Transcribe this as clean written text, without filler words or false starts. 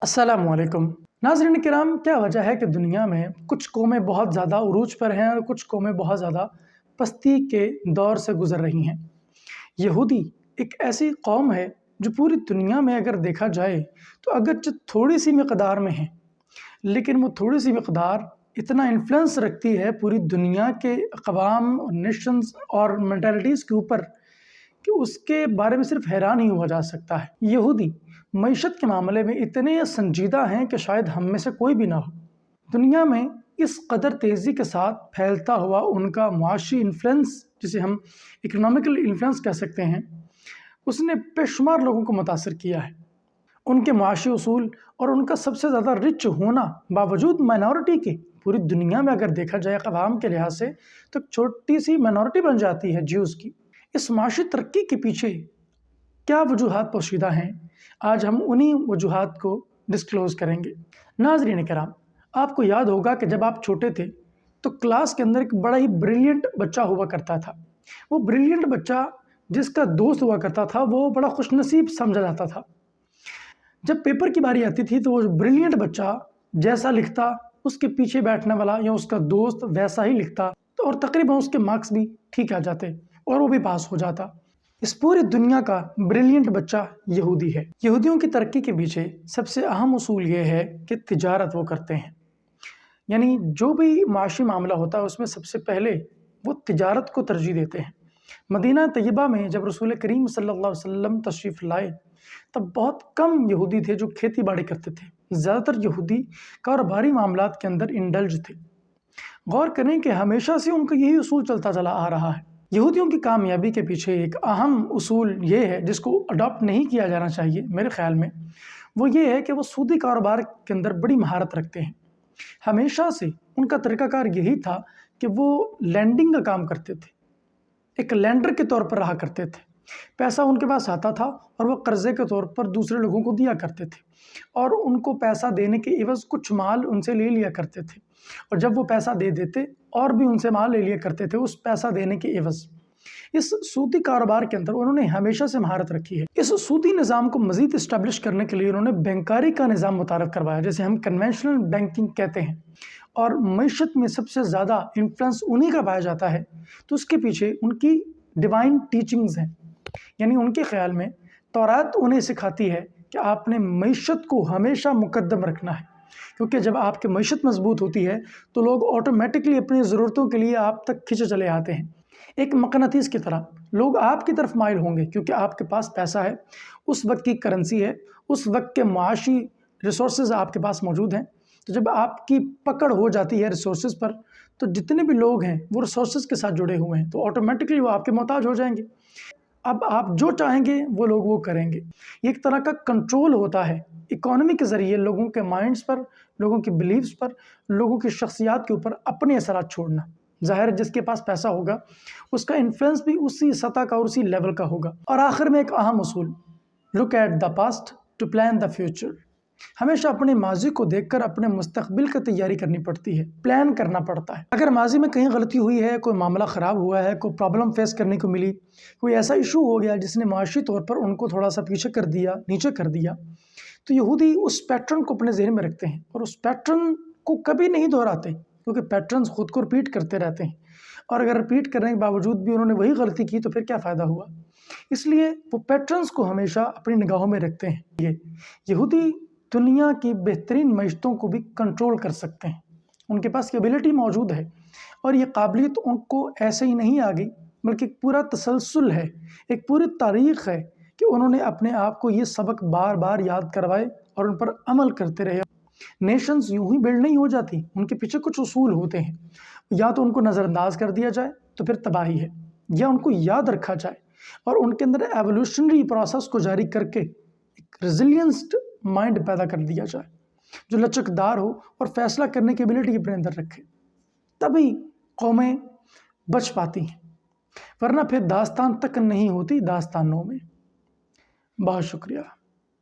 अस्सलाम वालेकुम नाज़रीन किराम, क्या वजह है कि दुनिया में कुछ कौमें बहुत ज़्यादा उरूज पर हैं और कुछ कौमें बहुत ज़्यादा पस्ती के दौर से गुज़र रही हैं। यहूदी एक ऐसी कौम है जो पूरी दुनिया में अगर देखा जाए तो अगरचे थोड़ी सी मकदार में है, लेकिन वो थोड़ी सी मकदार इतना इन्फ्लुएंस रखती है पूरी दुनिया के अक़वाम और नेशंस और मेंटालिटीज़ के ऊपर कि उसके बारे में सिर्फ हैरान ही हुआ जा सकता है। यहूदी मईशत के मामले में इतने संजीदा हैं कि शायद हम में से कोई भी ना हो। दुनिया में इस कदर तेज़ी के साथ फैलता हुआ उनका मुआशी इन्फ्लुएंस, जिसे हम इकोनॉमिकल इन्फ्लुएंस कह सकते हैं, उसने बेशुमार लोगों को मुतासर किया है। उनके मुआशी उसूल और उनका सबसे ज़्यादा रिच होना बावजूद माइनॉरिटी के, पूरी दुनिया में अगर देखा जाए अवाम के लिहाज से तो छोटी सी माइनॉरिटी बन जाती है ज्यूज़ की। इस माशी तरक्की के पीछे क्या वजूहात पोशीदा हैं, आज हम उन्हीं वजूहात को डिस्क्लोज़ करेंगे। नाज़रीन किराम, आपको याद होगा कि जब आप छोटे थे तो क्लास के अंदर एक बड़ा ही ब्रिलियंट बच्चा हुआ करता था। वो ब्रिलियंट बच्चा जिसका दोस्त हुआ करता था वो बड़ा खुशनसीब समझा जाता था। जब पेपर की बारी आती थी तो वो ब्रिलियंट बच्चा जैसा लिखता उसके पीछे बैठने वाला या उसका दोस्त वैसा ही लिखता, तो और तकरीबन उसके मार्क्स भी ठीक आ जाते और वो भी पास हो जाता। इस पूरी दुनिया का ब्रिलियंट बच्चा यहूदी है। यहूदियों की तरक्की के पीछे सबसे अहम उसूल ये है कि तिजारत वो करते हैं, यानी जो भी माशी मामला होता है उसमें सबसे पहले वो तिजारत को तरजीह देते हैं। मदीना तैयबा में जब रसूल करीम सल्लल्लाहु अलैहि वसल्लम तशरीफ़ लाए तब बहुत कम यहूदी थे जो खेती बाड़ी करते थे। ज़्यादातर यहूदी कारोबारी मामलात के अंदर इंडल्ज थे। गौर करें कि हमेशा से उनका यही उसूल चलता चला आ रहा है। यहूदियों की कामयाबी के पीछे एक अहम उसूल ये है जिसको अडॉप्ट नहीं किया जाना चाहिए मेरे ख़्याल में, वो ये है कि वो सूदी कारोबार के अंदर बड़ी महारत रखते हैं। हमेशा से उनका तरीक़ाकार यही था कि वो लैंडिंग का काम करते थे, एक लैंडर के तौर पर रहा करते थे। पैसा उनके पास आता था और वो कर्ज़े के तौर पर दूसरे लोगों को दिया करते थे और उनको पैसा देने के एवज़ कुछ माल उनसे ले लिया करते थे, और जब वो पैसा दे देते और भी उनसे माल ले लिया करते थे उस पैसा देने के एवज़। इस सूदी कारोबार के अंदर उन्होंने हमेशा से महारत रखी है। इस सूदी निज़ाम को मज़ीद इस्टेब्लिश करने के लिए उन्होंने बैंकारी का निज़ाम मुतारफ़ करवाया, जैसे हम कन्वेंशनल बैंकिंग कहते हैं, और मईशत में सबसे ज़्यादा इन्फ्लुएंस उन्हीं का पाया जाता है। तो उसके पीछे उनकी डिवाइन टीचिंग्स हैं, यानी उनके ख़्याल में तौरात उन्हें सिखाती है कि आपने मईशत को हमेशा मुकद्दम रखना है, क्योंकि जब आपकी मईशत मजबूत होती है तो लोग ऑटोमेटिकली अपनी ज़रूरतों के लिए आप तक खिंचे चले आते हैं। एक मकनातीस की तरह लोग आपकी तरफ माइल होंगे क्योंकि आपके पास पैसा है, उस वक्त की करेंसी है, उस वक्त के माशी रिसोर्सेज आपके पास मौजूद हैं। तो जब आपकी पकड़ हो जाती है रिसोर्सेज पर तो जितने भी लोग हैं वो रिसोर्सेज के साथ जुड़े हुए हैं, तो ऑटोमेटिकली वो आपके मोहताज हो जाएंगे। अब आप जो चाहेंगे वो लोग वो करेंगे। एक तरह का कंट्रोल होता है इकोनॉमी के ज़रिए लोगों के माइंड्स पर, लोगों की बिलीव्स पर, लोगों की शख्सियात के ऊपर अपने असरात छोड़ना। ज़ाहिर है जिसके पास पैसा होगा उसका इन्फ्लुएंस भी उसी सतह का और उसी लेवल का होगा। और आखिर में एक अहम उसूल, look at the past to plan the future. हमेशा अपने माजी को देखकर अपने मुस्तकबिल की तैयारी करनी पड़ती है, प्लान करना पड़ता है। अगर माजी में कहीं गलती हुई है, कोई मामला ख़राब हुआ है, कोई प्रॉब्लम फेस करने को मिली, कोई ऐसा इशू हो गया जिसने माशी तौर पर उनको थोड़ा सा पीछे कर दिया, नीचे कर दिया, तो यहूदी उस पैटर्न को अपने ज़हन में रखते हैं और उस पैटर्न को कभी नहीं दोहराते, क्योंकि पैटर्न्स खुद को रिपीट करते रहते हैं। और अगर रिपीट करने के बावजूद भी उन्होंने वही गलती की तो फिर क्या फ़ायदा हुआ। इसलिए वो पैटर्न्स को हमेशा अपनी निगाहों में रखते हैं। ये यहूदी दुनिया की बेहतरीन मईशतों को भी कंट्रोल कर सकते हैं, उनके पास एबिलिटी मौजूद है और ये काबिलियत उनको ऐसे ही नहीं आ गई, बल्कि एक पूरा तसलसल है, एक पूरी तारीख़ है कि उन्होंने अपने आप को ये सबक बार बार याद करवाए और उन पर अमल करते रहे। नेशंस यूं ही बिल्ड नहीं हो जाती, उनके पीछे कुछ उसूल होते हैं। या तो उनको नज़रअंदाज कर दिया जाए तो फिर तबाही है, या उनको याद रखा जाए और उनके अंदर एवोल्यूशनरी प्रोसेस को जारी करके एक रेजिलियंस्ड माइंड पैदा कर दिया जाए जो लचकदार हो और फैसला करने की एबिलिटी अपने अंदर रखे, तभी कौमें बच पाती हैं, वरना फिर दास्तान तक नहीं होती दास्तानों में। बहुत शुक्रिया।